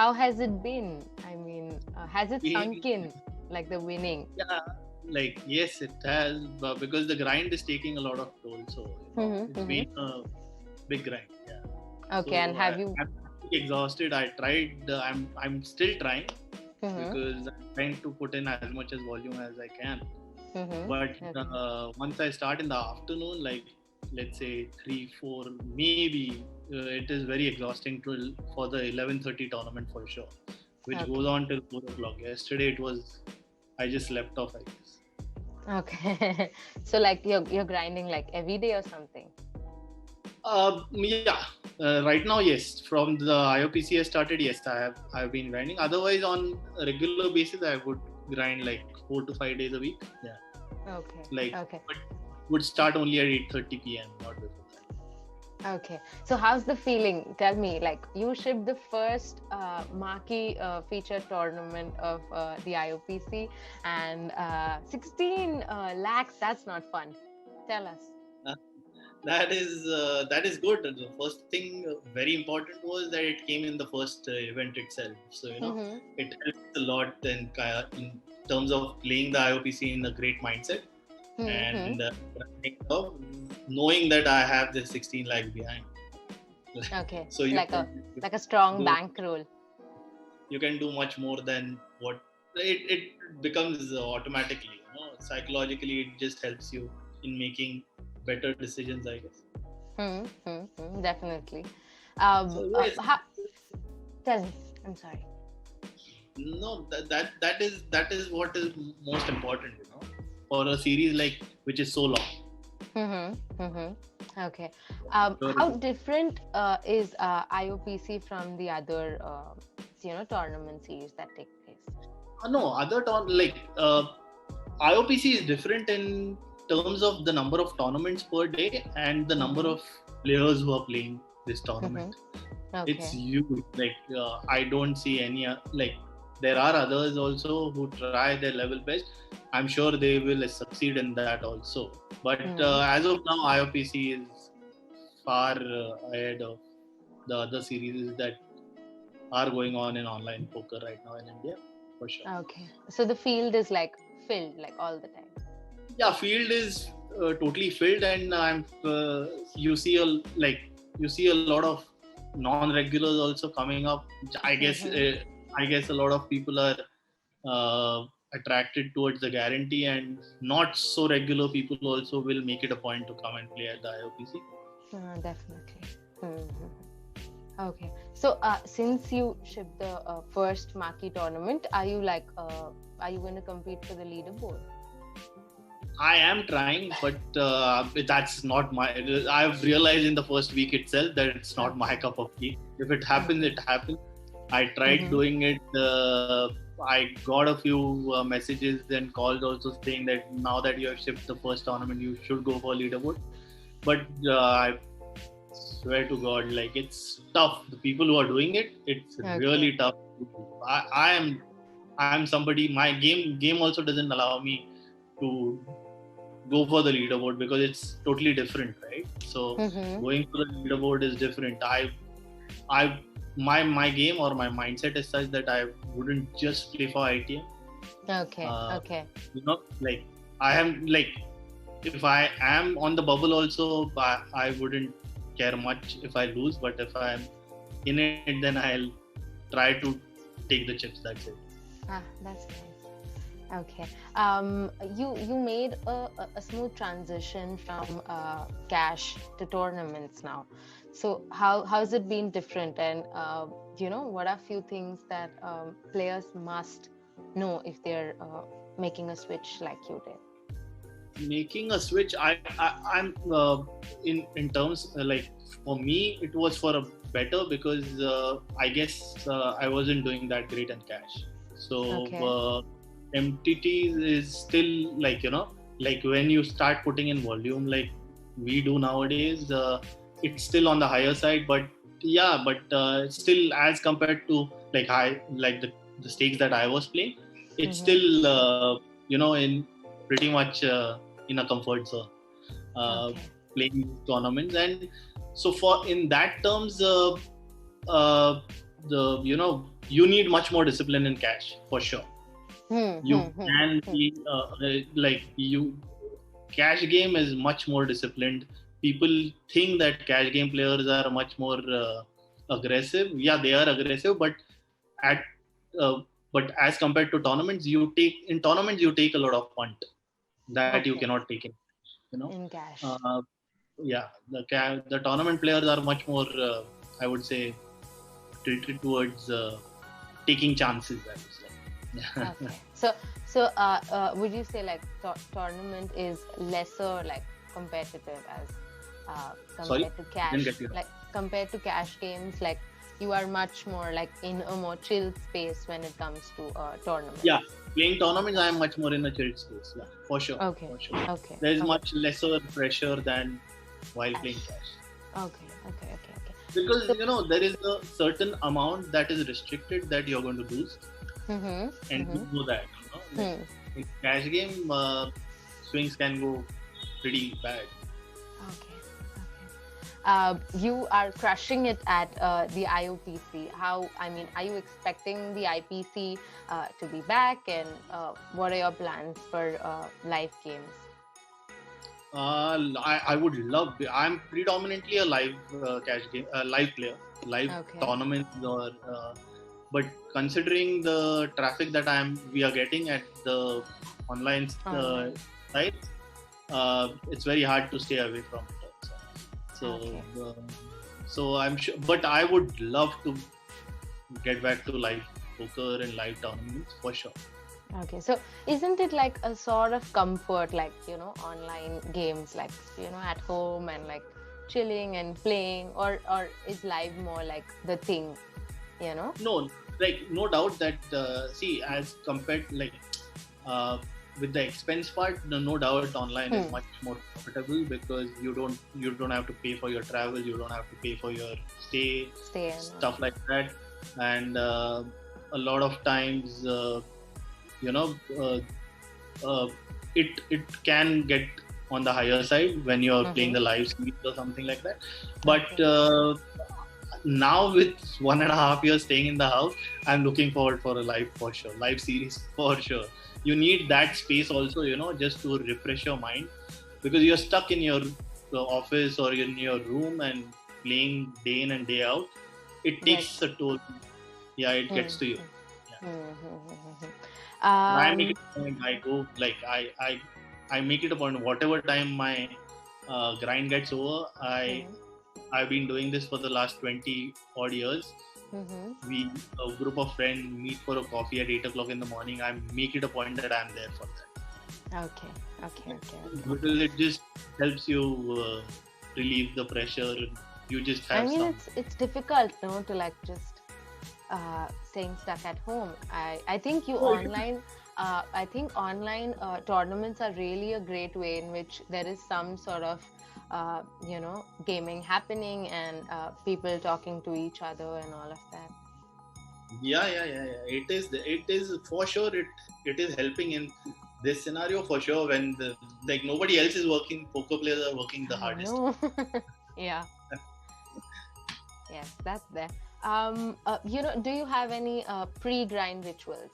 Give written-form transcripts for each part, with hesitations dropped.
how has it been? I mean, has it Yeah, sunk in, like the winning? like yes, it has, but because the grind is taking a lot of toll, so Mm-hmm, it's been mm-hmm. a big grind. Yeah. Okay, and So have you? I'm exhausted. I tried. I'm still trying Mm-hmm, because I'm trying to put in as much as volume as I can. mm-hmm. But Okay. once I start in the afternoon, like let's say 3, 4, maybe it is very exhausting for the 11:30 tournament for sure, which goes Okay. on till 4 o'clock. Yesterday it was I just slept off, I guess. Okay. So like you're grinding like every day or something? Yeah. Right now, yes. From the IOPC has started, yes, I've been grinding. Otherwise, on a regular basis, I would grind like 4 to 5 days a week. Yeah, Okay. like Okay. but would start only at 8:30 p.m. Not before that. Okay. So how's the feeling? Tell me, like you shipped the first marquee feature tournament of the IOPC and 16 lakhs. That's not fun. Tell us. Uh, that is good. The first thing, very important, was that it came in the first event itself. So Mm-hmm. it helps a lot in terms of playing the IOPC in a great mindset Mm-hmm. and knowing that I have the 16 lakh behind. Okay. So you Like can a strong do bankroll. much more than what it becomes automatically. Psychologically, it just helps you in making better decisions, I guess. Definitely. So yes, Tell me. I'm sorry. no, that is what is most important, for a series like which is so long. Okay. Sure it How is. different is IOPC from the other, tournament series that take place? No, IOPC is different in terms of the number of tournaments per day and the number Mm-hmm. of players who are playing this Mm-hmm. tournament. It's Okay. huge. Like I don't see any like there are others also who try their level best. I'm sure they will succeed in that also. But Mm-hmm. as of now, IOPC is far ahead of the other series that are going on in online poker right now in India, for sure. Okay. So the field is like filled like all the time. Yeah, field is totally filled, and you see a lot of non-regulars also coming up. Mm-hmm. I guess a lot of people are attracted towards the guarantee, and not so regular people also will make it a point to come and play at the IOPC. Definitely. Mhm. Okay. So, since you shipped the first marquee tournament, are you going to compete for the leaderboard? I am trying, but that's not my. I've realized in the first week itself that it's not my Okay. cup of tea. If it happens, Okay. it happens. I tried Mm-hmm. doing it. I got a few messages and calls also saying that now that you have shipped the first tournament, you should go for leaderboard. But I swear to God, like it's tough. The people who are doing it, it's Okay. really tough. I am somebody. My game also doesn't allow me to go for the leaderboard because it's totally different, right? So Mm-hmm. going for the leaderboard is different. I my game or my mindset is such that I wouldn't just play for ITM. Okay. Uh, Okay. like I am like if I am on the bubble also, I wouldn't care much if I lose. But if I'm in it, then I'll try to take the chips. That's it. That's nice. Okay. You made a smooth transition from cash to tournaments now. So how's it been different? And what are few things that players must know if they're making a switch like you did? Making a switch, I'm in terms like for me it was for a better because I guess I wasn't doing that great in cash. So Okay. MTT is still like when you start putting in volume like we do nowadays, it's still on the higher side, but yeah, but still as compared to like the stakes that I was playing, it's Mm-hmm. still in pretty much in a comfort zone Okay. playing tournaments. And so for in that terms, uh, you need much more discipline in cash for sure. You can be cash game is much more disciplined. People think that cash game players are much more aggressive. Yeah, they are aggressive, but at but as compared to tournaments, you take a lot of punt that you cannot take in cash. Yeah, the tournament players are much more, I would say, tilted towards taking chances, I would say. Okay. Would you say like tournament is lesser like competitive as compared to cash? Like compared to cash games, like you are much more like in a more chill space when it comes to tournaments. Yeah, playing tournaments, I am much more in a chill space. Yeah, for sure. Okay. For sure. Okay. There is much lesser pressure than while playing cash. Okay. Because there is a certain amount that is restricted that you're going to lose, and you know that. In cash game, swings can go pretty bad. Okay. You are crushing it at the IOPC. Are you expecting the IPC to be back, and what are your plans for live games? I would love. I'm predominantly a live cash game, live player, tournaments, but considering the traffic that we are getting at the online sites, it's very hard to stay away from it also. So I'm sure, but I would love to get back to live poker and live tournaments for sure. Okay, so isn't it like a sort of comfort, like, online games, like, at home and like chilling and playing, or is live more like the thing, No, like no doubt that, as compared, like, with the expense part, no doubt online is much more profitable because you don't have to pay for your travel, you don't have to pay for your stay stuff like that, and a lot of times, it can get on the higher side when you're playing the live series or something like that. But now with 1.5 years staying in the house, I'm looking forward for a live series for sure. You need that space also, just to refresh your mind, because you're stuck in your office or in your room and playing day in and day out. It takes a toll. Yeah, it gets to you. I make it a point. I go I make it a point. Whatever time my grind gets over, I've been doing this for the last 20 odd years. We, a group of friends, meet for a coffee at 8 o'clock in the morning. I make it a point that I'm there for that. Okay. Because it just helps you relieve the pressure. You just have. It's difficult, to like just staying stuck at home. I think online tournaments are really a great way in which there is some sort of gaming happening and people talking to each other and all of that. Yeah. It is for sure. It is helping in this scenario for sure, when nobody else is working. Poker players are working the hardest. Yeah. Yes, that's there. Do you have any pre-grind rituals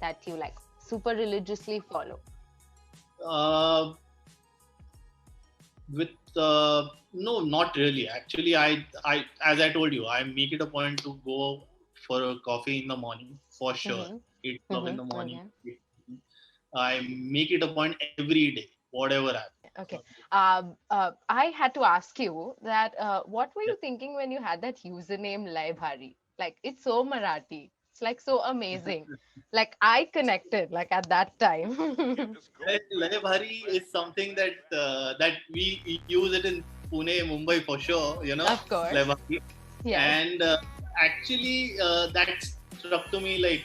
that you like super religiously follow? No, not really. Actually, I as I told you, I make it a point to go for a coffee in the morning for sure. 8 o'clock in the morning. I make it a point every day, whatever happens. Okay. I had to ask you that what were you thinking when you had that username laibhaari? Like, it's so Marathi. It's like so amazing. Like, I connected like at that time. Laibhaari is something that we use it in Pune, Mumbai for sure. Of course. Laibhaari. Yeah. And actually, that struck to me like,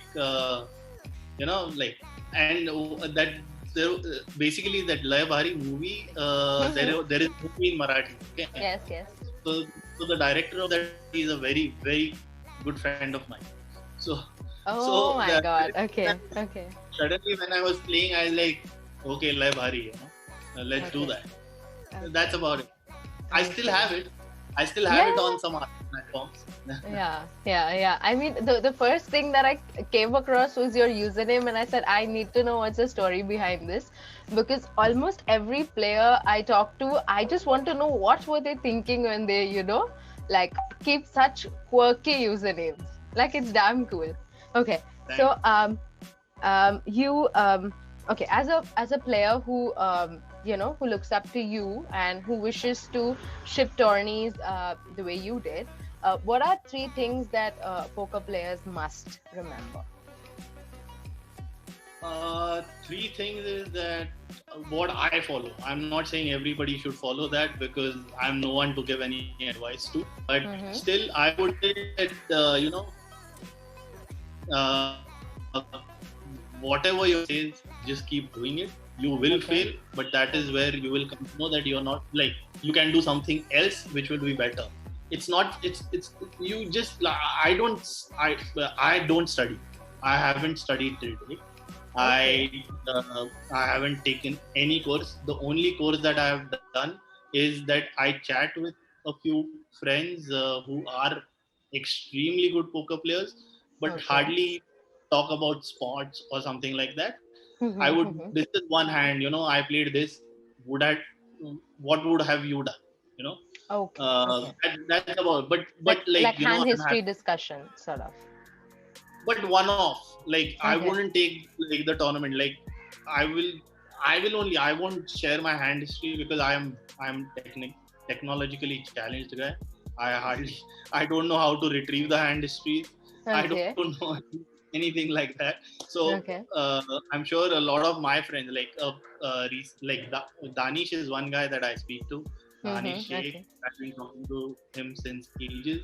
that. Basically, that laibhaari movie, there is movie in Marathi. Okay? Yes. So the director of that is a very, very good friend of mine. My God. Okay. Suddenly, when I was playing, I was like, okay, laibhaari, let's do that. That's about it. I still have it. I still have it Yeah. on some other platforms. Yeah. I mean, the first thing that I came across was your username, and I said, I need to know what's the story behind this, because almost every player I talk to, I just want to know what were they thinking when they, like keep such quirky usernames. Like it's damn cool. Okay, Thanks. so you okay, as a player who who looks up to you and who wishes to ship tourneys the way you did, what are three things that poker players must remember? Three things is that what I follow. I'm not saying everybody should follow that because I'm no one to give any advice to. But still, I would say that whatever your says, just keep doing it. You will fail, but that is where you will come to know that you're not like you can do something else which will be better. It's not. It's you just. I don't study. I haven't studied till today. I haven't taken any course. The only course that I have done is that I chat with a few friends who are extremely good poker players, but hardly talk about sports or something like that. I would. This is one hand. I played this. Would I? What would have you done? You know. That's about. But Like hand I'm history happy. discussion, sort of. But one off, like I wouldn't take like the tournament. Like I will only. I won't share my hand history because I'm technologically challenged guy. I don't know how to retrieve the hand history. I don't know anything like that. So I'm sure a lot of my friends, like Danish is one guy that I speak to. Danish Sheikh, I've been talking to him since ages.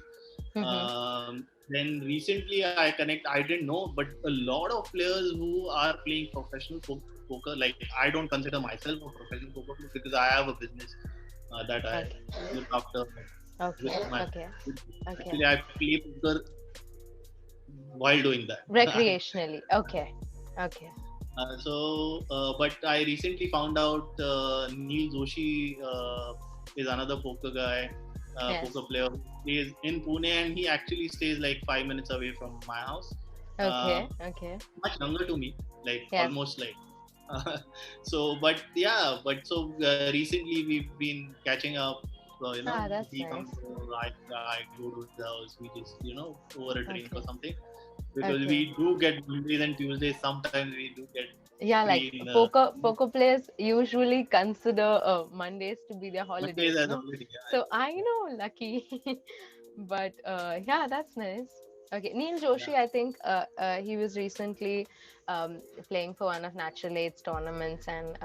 Then recently I didn't know, but a lot of players who are playing professional poker, like I don't consider myself a professional poker player because I have a business that I look after. Actually, I play poker while doing that. Recreationally. But I recently found out Neil Joshi is another poker guy, poker player who plays in Pune, and he actually stays like 5 minutes away from my house. Much younger to me, like almost like. Recently we've been catching up. He comes to I go to his house. We just over a drink or something. Because we do get Mondays and Tuesdays. Sometimes we do get poker players usually consider Mondays to be their holidays. So I know, lucky. But that's nice. Okay, Neil Joshi, I think he was recently playing for one of Natural Aid's tournaments, and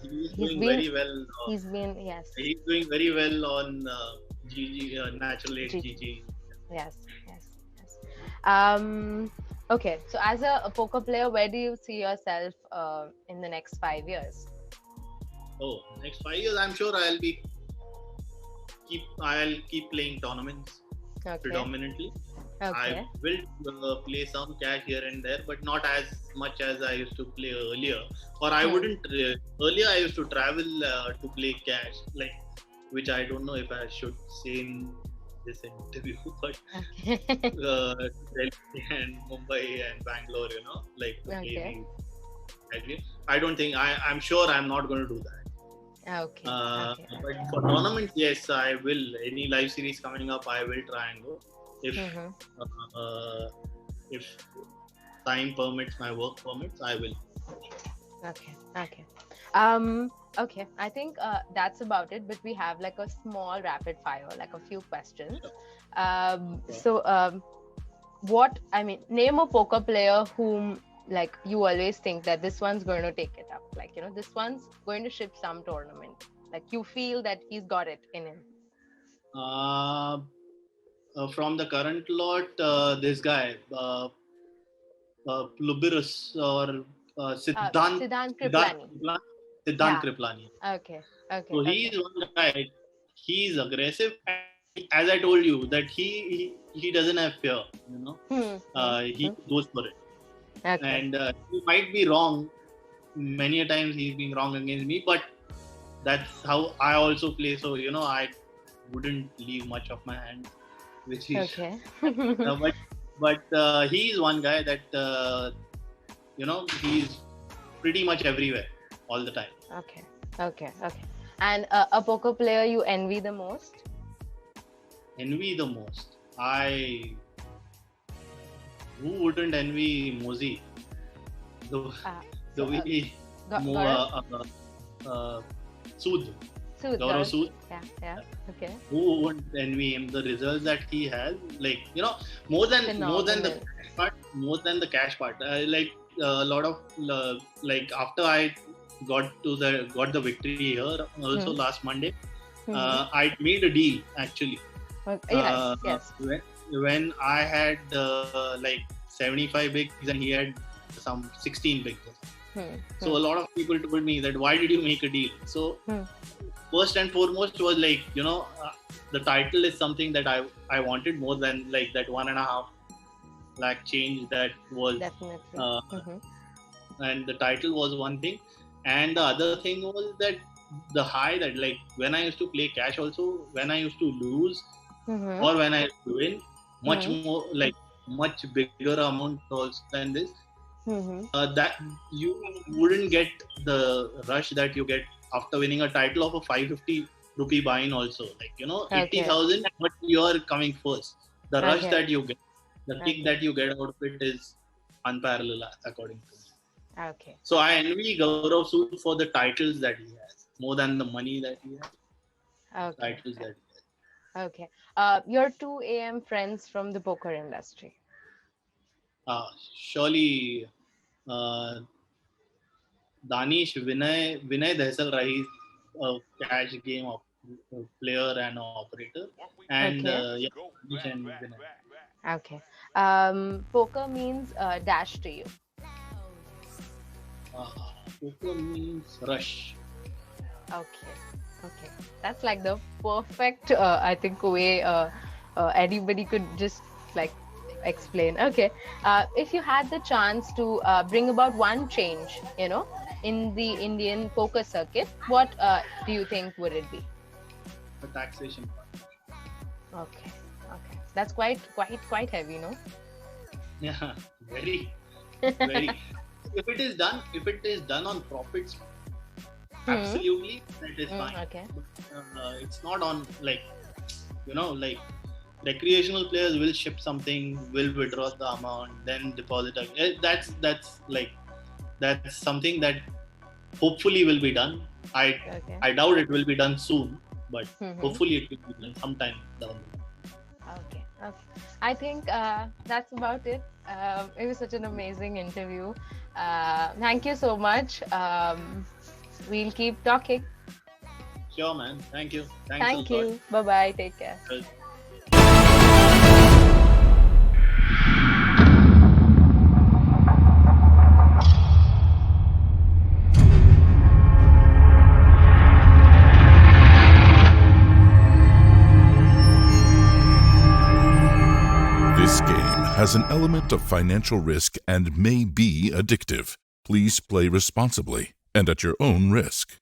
he's doing very well. He's doing very well on GG, Natural Aid GG. Yes. Okay, so as a poker player, where do you see yourself in the next 5 years? Oh, next 5 years, I'm sure I'll keep playing tournaments predominantly. I will play some cash here and there, but not as much as I used to play earlier. Or I wouldn't. Earlier, I used to travel to play cash, like, which I don't know if I should say in this interview, but Delhi and Mumbai and Bangalore, I don't think I'm sure I'm not going to do that. But for tournaments, yes, I will. Any live series coming up, I will try and go. If time permits, my work permits, I will. Okay, I think that's about it, but we have like a small rapid fire, like a few questions. Name a poker player whom like you always think that this one's going to take it up, like this one's going to ship some tournament, like you feel that he's got it in him. From the current lot, this guy Plubirus or Siddhant Kriplani. Okay. So he's one guy. He's aggressive, and as I told you, that he doesn't have fear. He goes for it. And he might be wrong. Many a times he's been wrong against me, but that's how I also play. So I wouldn't leave much of my hand, which is Okay. but he is one guy that he's pretty much everywhere all the time. Okay. Okay. Okay. And a poker player you envy the most? Envy the most. Who wouldn't envy Mozi? The So, way he Gaurav? Sood. Sood, Gaurav Gaurav? Sood. Yeah. Okay. Who wouldn't envy him? The results that he has, like more than the Phenomenal. cash part, a lot of like after I got the victory here also last Monday. I made a deal actually. Yes. When I had like 75 bigs and he had some 16 bigs. So a lot of people told me that why did you make a deal? So first and foremost was like the title is something that I wanted more than like that 1.5 lakh change that was Definitely. and the title was one thing, and the other thing was that the high that like when I used to play cash also, when I used to lose or when I used to win much more, like much bigger amount also than this, that you wouldn't get the rush that you get after winning a title of a 550 rupee buy-in also, like 80,000, but you are coming first. The rush that you get, the kick that you get out of it is unparalleled according to me. Okay. So I envy Gaurav Sood for the titles that he has more than the money that he has. Okay. Titles that he has. Okay. Your 2 a.m. friends from the poker industry. Surely Danish, Vinay Dehsal Rahi, a cash game player and operator, and Danish and Vinay. Okay. Poker means dash to you. Poker means rush. Okay. That's like the perfect, I think, way anybody could just like explain. Okay. If you had the chance to bring about one change, in the Indian poker circuit, what do you think would it be? The taxation part. Okay. That's quite heavy, no? Yeah, very. If it is done on profits, absolutely, that is fine. Okay. But, it's not on like recreational players will ship something, will withdraw the amount, then deposit again. That's something that hopefully will be done. I doubt it will be done soon, but hopefully it will be done sometime down the line. Okay. I think that's about it. It was such an amazing interview. Thank you so much. We'll keep talking. Sure, man. Thank you. Thank you. Bye-bye. Take care. This game has an element of financial risk and may be addictive. Please play responsibly and at your own risk.